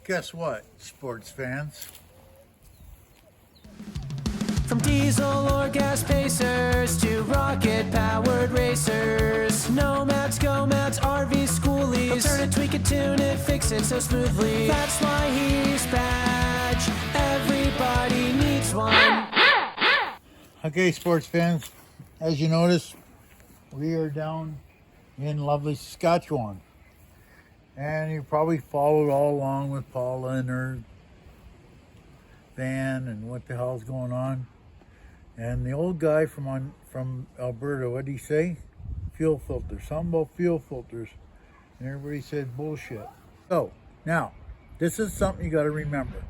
Guess what, sports fans? From diesel or gas pacers to rocket-powered racers, nomads, go-mads, RV schoolies, they'll turn it, tweak it, tune it, fix it so smoothly. That's why he's Badge. Everybody needs one. Okay, sports fans, as you notice, we are down in lovely Saskatchewan. And you probably followed all along with Paula and her van and what the hell's going on. And the old guy from Alberta, what did he say? Fuel filters, something about fuel filters. And everybody said bullshit. So, now, this is something you got to remember.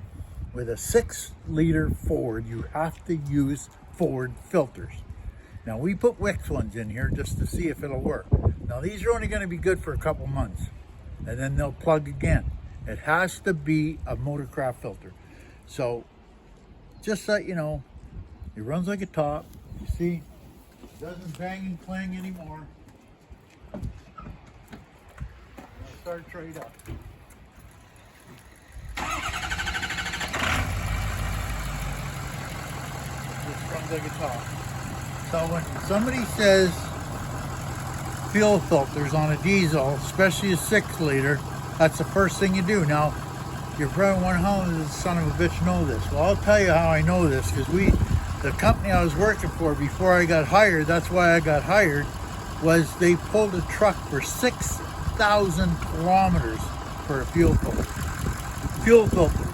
With a 6-liter Ford, you have to use Ford filters. Now, we put Wix ones in here just to see if it'll work. Now, these are only going to be good for a couple months. And then they'll plug again. It has to be a motorcraft filter. So, just so you know, it runs like a top. You see, it doesn't bang and clang anymore. I'll start right up. It just runs like a top. So when somebody says fuel filters on a diesel, especially a 6-liter, that's the first thing you do. Now, you're probably wondering, how does the son of a bitch know this? Well, I'll tell you how I know this, because the company I was working for before I got hired, that's why I got hired, was they pulled a truck for 6,000 kilometers for a fuel filter. Fuel filter.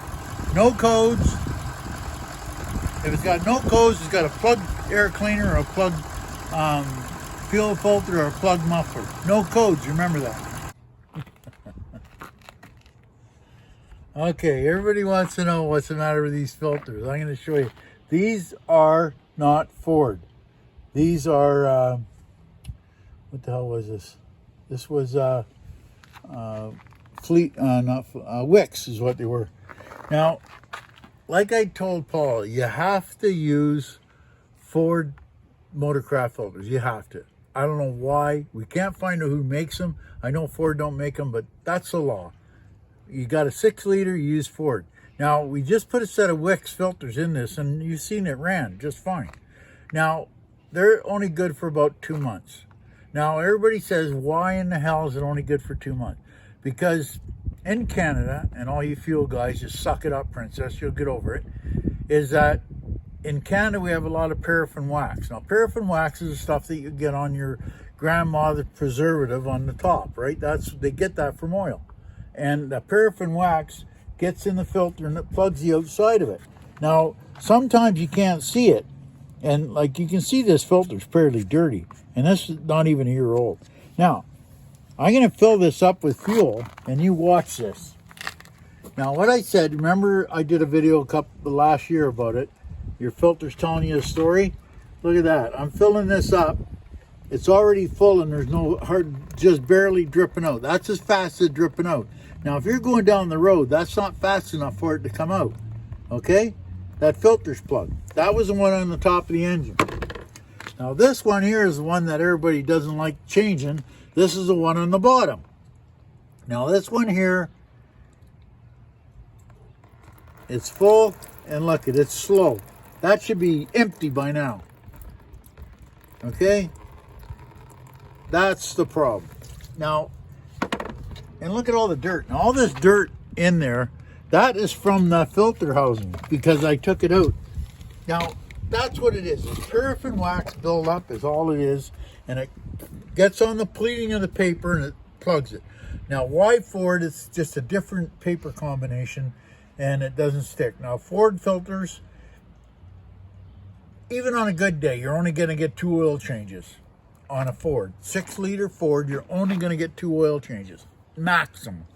No codes. If it's got no codes, it's got a plug air cleaner or a plug fuel filter or a plug muffler. No codes, remember that. Okay, everybody wants to know what's the matter with these filters. I'm going to show you. These are not Ford. These are, what the hell was this? This was Wix is what they were. Now, like I told Paul, you have to use Ford motorcraft filters. You have to. I don't know why. We can't find out who makes them. I know Ford don't make them, but that's the law. You got a 6-liter, you use Ford. Now, we just put a set of Wix filters in this, and you've seen it ran just fine. Now, they're only good for about 2 months. Now, everybody says, why in the hell is it only good for 2 months? Because in Canada, and all you fuel guys, just suck it up, princess, you'll get over it, is that in Canada, we have a lot of paraffin wax. Now, paraffin wax is the stuff that you get on your grandmother's preservative on the top, right? They get that from oil. And the paraffin wax gets in the filter and it plugs the outside of it. Now, sometimes you can't see it. And like you can see, this filter's fairly dirty. And this is not even a year old. Now, I'm going to fill this up with fuel and you watch this. Now, what I said, remember I did a video last year about it. Your filter's telling you a story. Look at that. I'm filling this up. It's already full and there's no just barely dripping out. That's as fast as dripping out. Now, if you're going down the road, that's not fast enough for it to come out. Okay? That filter's plugged. That was the one on the top of the engine. Now, this one here is the one that everybody doesn't like changing. This is the one on the bottom. Now, this one here, it's full, and look, it's slow. That should be empty by now. Okay? That's the problem. Now, and look at all the dirt. Now, all this dirt in there, that is from the filter housing because I took it out. Now, that's what it is. It's paraffin wax buildup is all it is. And it gets on the pleating of the paper and it plugs it. Now, why Ford? It's just a different paper combination and it doesn't stick. Now, Ford filters, even on a good day, you're only going to get 2 oil changes on a Ford. 6-liter Ford, you're only going to get 2 oil changes. Maximum.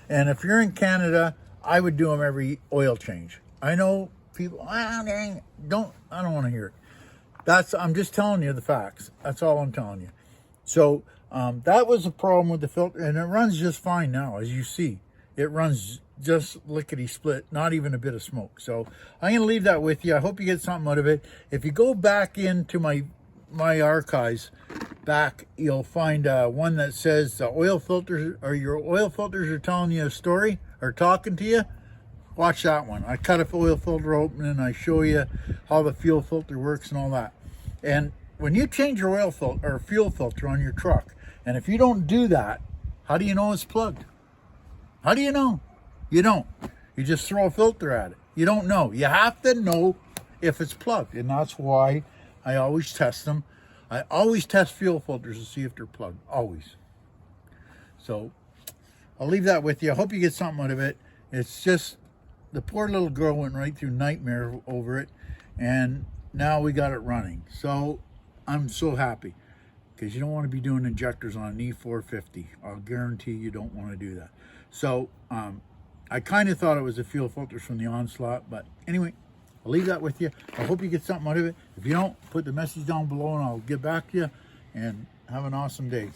And if you're in Canada, I would do them every oil change. I know people, I don't want to hear it. I'm just telling you the facts. That's all I'm telling you. So that was the problem with the filter, and it runs just fine now, as you see. It runs just lickety-split, not even a bit of smoke. So I'm going to leave that with you. I hope you get something out of it. If you go back into my my archives back, you'll find one that says the oil filters, or your oil filters are telling you a story or talking to you. Watch that one. I cut a oil filter open and I show you how the fuel filter works and all that. And when you change your oil filter or fuel filter on your truck, and if you don't do that, how do you know it's plugged? How do you know? You don't. You just throw a filter at it. You don't know. You have to know if it's plugged, and that's why I always test them. I always test fuel filters to see if they're plugged. Always. So I'll leave that with you. I hope you get something out of it. It's just the poor little girl went right through nightmare over it, and now we got it running. So I'm so happy, because you don't want to be doing injectors on an E450. I'll guarantee you don't want to do that. So I kind of thought it was the fuel filters from the Onslaught, but anyway, I'll leave that with you. I hope you get something out of it. If you don't, put the message down below and I'll get back to you, and have an awesome day.